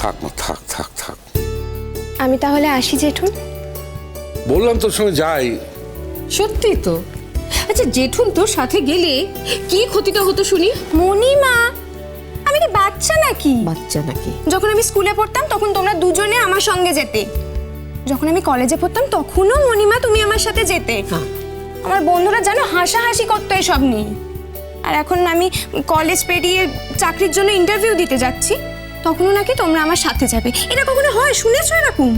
থাক মা, থাক থাক থাক। আমি তাহলে আসি জেঠুন। বললাম তোর সঙ্গে যাই। সত্যি তো। আচ্ছা জেঠুন তোর সাথে গেলে কি ক্ষতিটা হতো শুনি? মণিমা, আমি কি বাচ্চা নাকি? বাচ্চা নাকি? যখন আমি স্কুলে পড়তাম তখন তোমরা দুজনে আমার সঙ্গে যেতে, যখন আমি কলেজে পড়তাম তখনও মণিমা তুমি আমার সাথে যেতে। আমার বন্ধুরা জানো হাসাহাসি করতো এসব নিয়ে। আর এখন আমি কলেজ পেরিয়ে চাকরির জন্য ইন্টারভিউ দিতে যাচ্ছি, তখনও নাকি তোমরা আমার সাথে যাবে। এটা কখনো হয়? শুনেছো এরকম?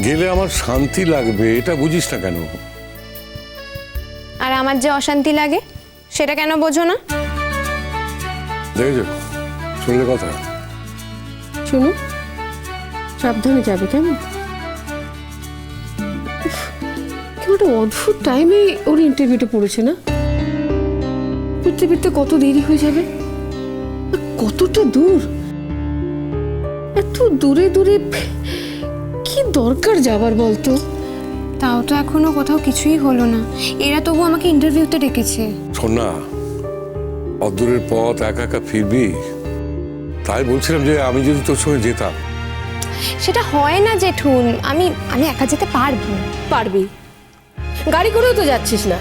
গেলে আমার শান্তি লাগবে, এটা বুঝিস না কেন? আর আমার যে অশান্তি লাগে সেটা কেন বোঝো না? দেখেছো, শুনলে কথা? শুনো, সাবধানে যাবে কেমন? একটা অদ্ভুত টাইমে ওর ইন্টারভিউটা পড়েছে না? ফিরতে ফিরতে কত দেরি হয়ে যাবে, কতটা দূর, এত দূরে দূরে কি দরকার যাবার বলতো? তাও তো এখনো কোথাও কিছুই হলো না, এরা তবু আমাকে ইন্টারভিউতে ডেকেছে। শোন না, অদূরের পথ একা একা ফিরবি, তাই বলছিলাম যে আমি যদি তোর সঙ্গে যেতাম। সেটা হয় না জেঠুন, আমি একা যেতে পারবো। পারবি, গাড়ি করেও তো যাচ্ছিস না।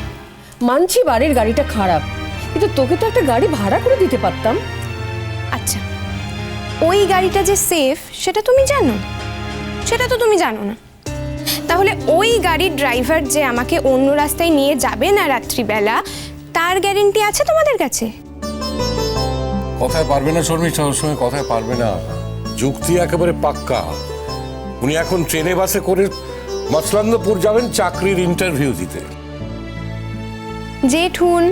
মানছি বাড়ির গাড়িটা খারাপ, কিন্তু তোকে তো একটা গাড়ি ভাড়া করে দিতে পারতাম। আচ্ছা, ওই গাড়িটা যে সেফ সেটা তুমি জানো? সেটা তো তুমি জানো না। তাহলে ওই গাড়ির ড্রাইভার যে আমাকে অন্য রাস্তায় নিয়ে যাবে না রাত্রিবেলা, তার গ্যারেন্টি আছে তোমাদের কাছে? কথায় পারবে না শর্মিষ্ঠা, ওর সঙ্গে কথায় পারবে না। যুক্তি একেবারে পাক্কা। উনি এখন ট্রেনে বাসে করে মৎস্যন্দপুর যাবেন চাকরির ইন্টারভিউ দিতে। জেঠুন,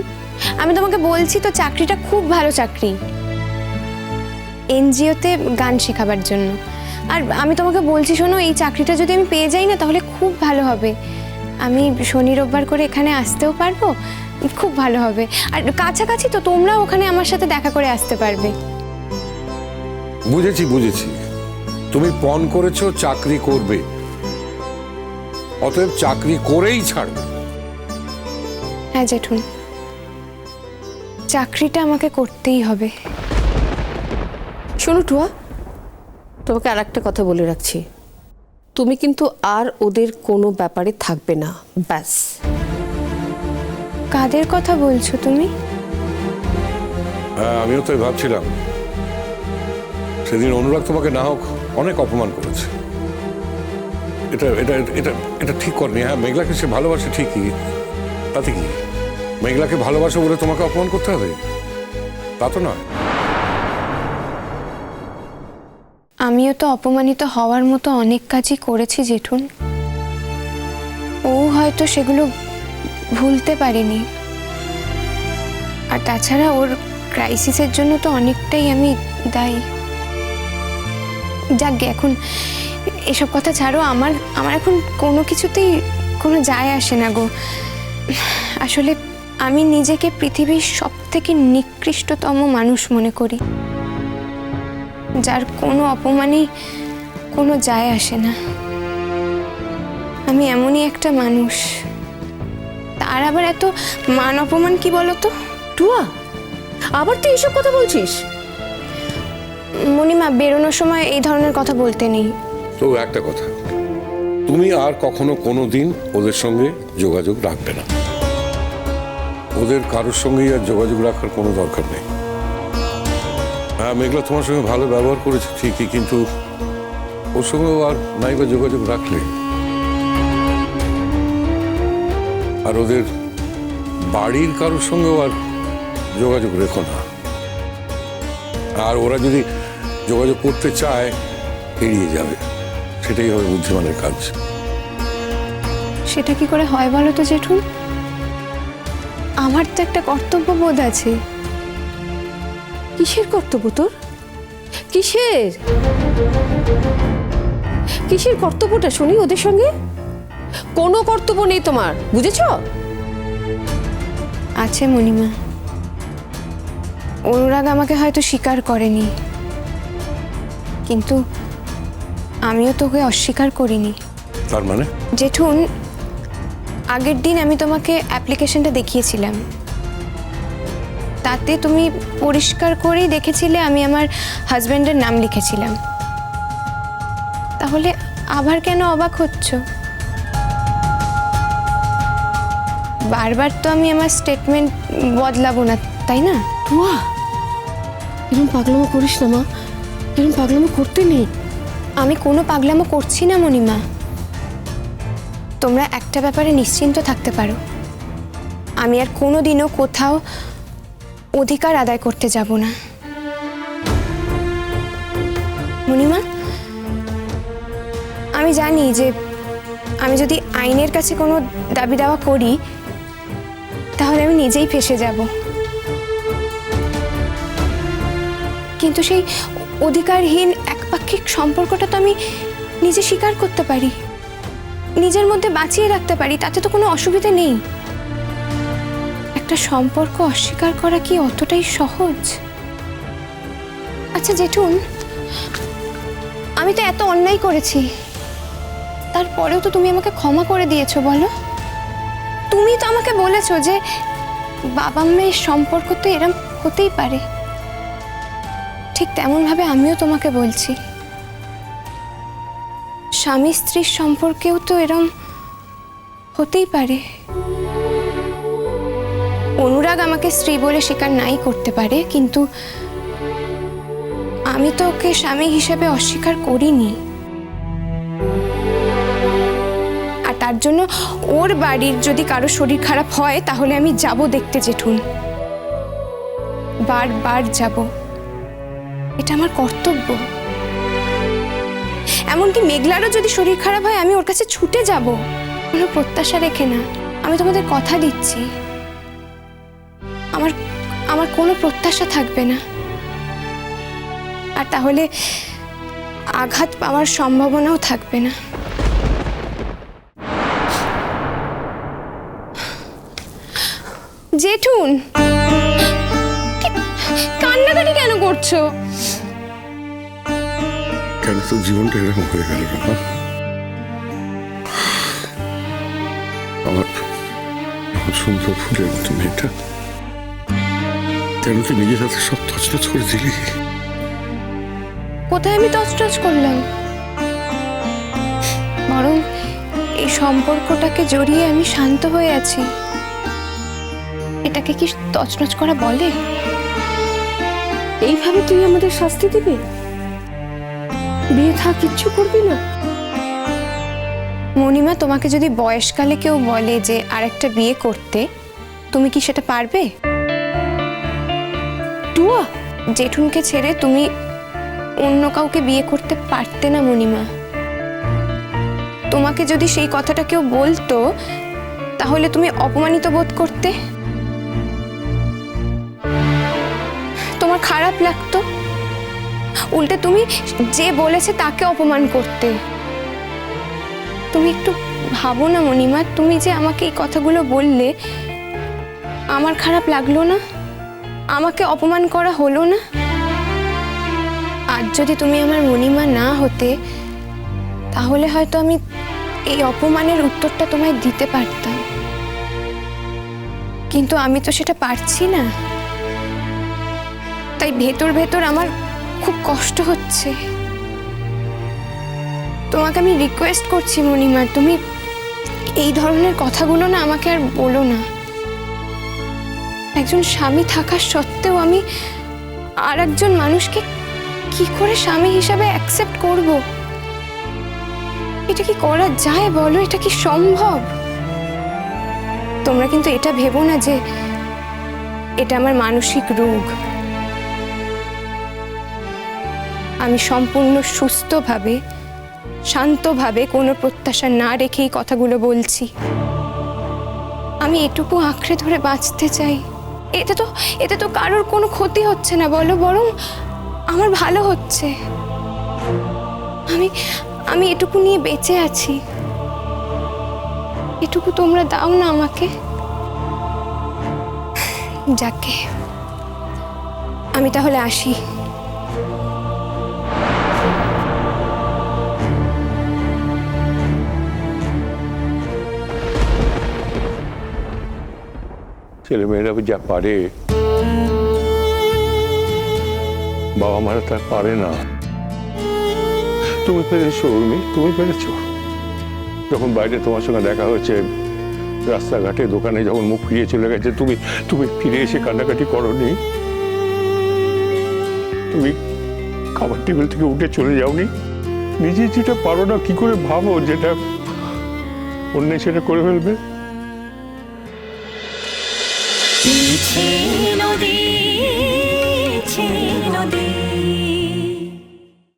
আমি তোমাকে বলছি তো, চাকরিটা খুব ভালো চাকরি, এনজিওতে গান শেখাবার জন্য। আর আমি তোমাকে বলছি শোনো, এই চাকরিটা যদি আমি পেয়ে যাই না তাহলে খুব ভালো হবে। আমি শনি রোববার করে এখানে আসতেও পারবো, খুব ভালো হবে। আর কাছাকাছি তো, তোমরা ওখানে আমার সাথে দেখা করে আসতে পারবে। বুঝেছি বুঝেছি, তুমি পণ করেছো চাকরি করবে, অতএব চাকরি করেই ছাড়বে। হ্যাঁ জেঠুন, চাকরিটা আমাকে করতেই হবে। শোনো টুয়া, তোমাকে আর একটা কথা বলে রাখছি, তুমি কিন্তু আর ওদের কোনো ব্যাপারে থাকবে না, ব্যাস। কাদের কথা বলছো তুমি? হ্যাঁ, আমিও তো ভাবছিলাম, সেদিন অনুরাগ তোমাকে না হোক অনেক অপমান করেছে। এটা এটা এটা এটা ঠিক করেনি। হ্যাঁ, মেঘলাকে সে ভালোবাসে ঠিকই, তাতে কি মেঘলাকে ভালোবাসো বলে তোমাকে অপমান করতে হবে? তা তো নয়। আমিও তো অপমানিত হওয়ার মতো অনেক কাজই করেছি জেঠুন, ও হয়তো সেগুলো ভুলতে পারেনি। আর তাছাড়া ওর ক্রাইসিসের জন্য তো অনেকটাই আমি দায়ী। যাকগে, এখন এসব কথা ছাড়ো, আমার এখন কোনো কিছুতেই কোনো যায় আসে না গো। আসলে আমি নিজেকে পৃথিবীর সবথেকে নিকৃষ্টতম মানুষ মনে করি, যার কোনো অপমানই কোনো যায় আসে না। আমি এমনই একটা মানুষ, তার আবার এত মান অপমান কি বলতো? টুয়া, আবার তুই এসব কথা বলছিস? মণিমা, বেরোনোর সময় এই ধরনের কথা বলতে নেই। তো একটা কথা, তুমি আর কখনো কোনো দিন ওদের সঙ্গে যোগাযোগ রাখবে না। ওদের কারোর সঙ্গেই আর যোগাযোগ রাখার কোনো দরকার নেই। হ্যাঁ, মেঘলা তোমার সঙ্গে ভালো ব্যবহার করেছে ঠিকই, কিন্তু ওর সঙ্গেও আর নাই বা যোগাযোগ রাখলে। আর ওদের বাড়ির কারোর সঙ্গেও আর যোগাযোগ রেখো না। আর ওরা যদি যোগাযোগ করতে চায়, এড়িয়ে যাবে, সেটাই হবে বুদ্ধিমানের কাজ। সেটা কি করে হয় বলো তো জেঠুন? আমার তো একটা কর্তব্যবোধ আছে। কিসের কর্তব্য তোর? কিসের কিসের কর্তব্যটা শুনি ওদের সঙ্গে? কোনো কর্তব্য নেই তোমার, বুঝেছো? আছে মণিমা, অনুরাগ আমাকে হয়তো স্বীকার করেনি, কিন্তু আমিও তোকে অস্বীকার করিনি। তার মানে? জেঠুন, আগের দিন আমি তোমাকে অ্যাপ্লিকেশনটা দেখিয়েছিলাম, তাতে তুমি পরিষ্কার করেই দেখেছিলে আমি আমার হাজব্যান্ডের নাম লিখেছিলাম। তাহলে আবার কেন অবাক হচ্ছ? বারবার তো আমি আমার স্টেটমেন্ট বদলাবো না, তাই না? টুয়া, এরকম পাগলামো করিস না মা, এরকম পাগলামো করতে নেই। আমি কোনো পাগলামো করছি না মণিমা। তোমরা একটা ব্যাপারে নিশ্চিন্ত থাকতে পারো, আমি আর কোনোদিনও কোথাও অধিকার আদায় করতে যাব না। মণিমা, আমি জানি যে আমি যদি আইনের কাছে কোনো দাবি দাওয়া করি তাহলে আমি নিজেই ফেঁসে যাব, কিন্তু সেই অধিকারহীন একপাক্ষিক সম্পর্কটা তো আমি নিজে স্বীকার করতে পারি, নিজের মধ্যে বাঁচিয়ে রাখতে পারি, তাতে তো কোনো অসুবিধা নেই। একটা সম্পর্ক অস্বীকার করা কি অতটাই সহজ? আচ্ছা জেঠুন, আমি তো এত অন্যায় করেছি, তারপরেও তো তুমি আমাকে ক্ষমা করে দিয়েছো, বলো? তুমি তো আমাকে বলেছো যে বাবা মেয়ের সম্পর্ক তো এরম হতেই পারে, ঠিক তেমনভাবে আমিও তোমাকে বলছি, স্বামী স্ত্রীর সম্পর্কেও তো এরম হতেই পারে। অনুরাগ আমাকে স্ত্রী বলে স্বীকার নাই করতে পারে, কিন্তু আমি তো ওকে স্বামী হিসেবে অস্বীকার করিনি। আর তার জন্য ওর বাড়ির যদি কারো শরীর খারাপ হয় তাহলে আমি যাব দেখতে জেঠুন, বারবার যাব, এটা আমার কর্তব্য। এমনকি মেঘলারও যদি শরীর খারাপ হয় আমি ওর কাছে ছুটে যাব, কোনো প্রত্যাশা রেখে না। আমি তোমাদের কথা দিচ্ছি, আমার কোনো প্রত্যাশা থাকবে না, আর তাহলে আঘাত পাওয়ার সম্ভাবনাও থাকবে না। জেঠুন, কান্নাকাটি কেন করছো? কেন তো জীবনটা এরকম হয়ে গেল না? আমার সুন্দর ফুলের মতো মেয়েটা কেন তুই নিজের হাতে সব তছনছ করে দিলি? কোথায় আমি তছনছ করলাম? বরং এই সম্পর্কটাকে জড়িয়ে আমি শান্ত হয়ে আছি, এটাকে কি তছনছ করা বলে? এইভাবে তুই আমাদের শাস্তি দিবি? বিয়ে থা কিচ্ছু করবি না? মণিমা, তোমাকে যদি বয়সকালে কেউ বলে যে আরেকটা বিয়ে করতে, তুমি কি সেটা পারবে? টুয়া, জেঠুনকে ছেড়ে তুমি অন্য কাউকে বিয়ে করতে পারতে না মণিমা। তোমাকে যদি সেই কথাটা কেউ বলতো তাহলে তুমি অপমানিত বোধ করতে, তোমার খারাপ লাগতো, উল্টে তুমি যে বলেছে তাকে অপমান করতে। তুমি একটু ভাবো না মণিমা, তুমি যে আমাকে এই কথাগুলো বললে আমার খারাপ লাগলো না? আমাকে অপমান করা হলো না? আজ যদি তুমি আমার মণিমা না হতে তাহলে হয়তো আমি এই অপমানের উত্তরটা তোমায় দিতে পারতাম, কিন্তু আমি তো সেটা পারছি না। তাই ভেতর ভেতর আমার খুব কষ্ট হচ্ছে। তোমাকে আমি রিকোয়েস্ট করছি মণিমা, তুমি এই ধরনের কথাগুলো না আমাকে আর বলো না। একজন স্বামী থাকা সত্ত্বেও আমি আর একজন মানুষকে কি করে স্বামী হিসাবে অ্যাকসেপ্ট করব? এটা কি করা যায় বলো? এটা কি সম্ভব? তোমরা কিন্তু এটা ভেবো না যে এটা আমার মানসিক রোগ। আমি সম্পূর্ণ সুস্থভাবে, শান্তভাবে, কোনো প্রত্যাশা না রেখেই কথাগুলো বলছি। আমি এটুকু আঁকড়ে ধরে বাঁচতে চাই। এতে তো কারোর কোনো ক্ষতি হচ্ছে না বলো, বরং আমার ভালো হচ্ছে। আমি এটুকু নিয়ে বেঁচে আছি, এটুকু তোমরা দাও না আমাকে। যাকে, আমি তাহলে আসি। ছেলে মেয়েরা যা পারে বাবা মারা তা পারে না। তুমি পেরেছো উর্মি, তুমি পেরেছো। যখন বাইরে তোমার সঙ্গে দেখা হয়েছে, রাস্তাঘাটে দোকানে যখন মুখ ফিরিয়ে চলে গেছে, তুমি তুমি ফিরে এসে কান্নাকাটি করনি। তুমি খাবার টেবিল থেকে উঠে চলে যাওনি। নিজে যেটা পারো না কি করে ভাবো যেটা অন্য সেটা করে ফেলবে। নদী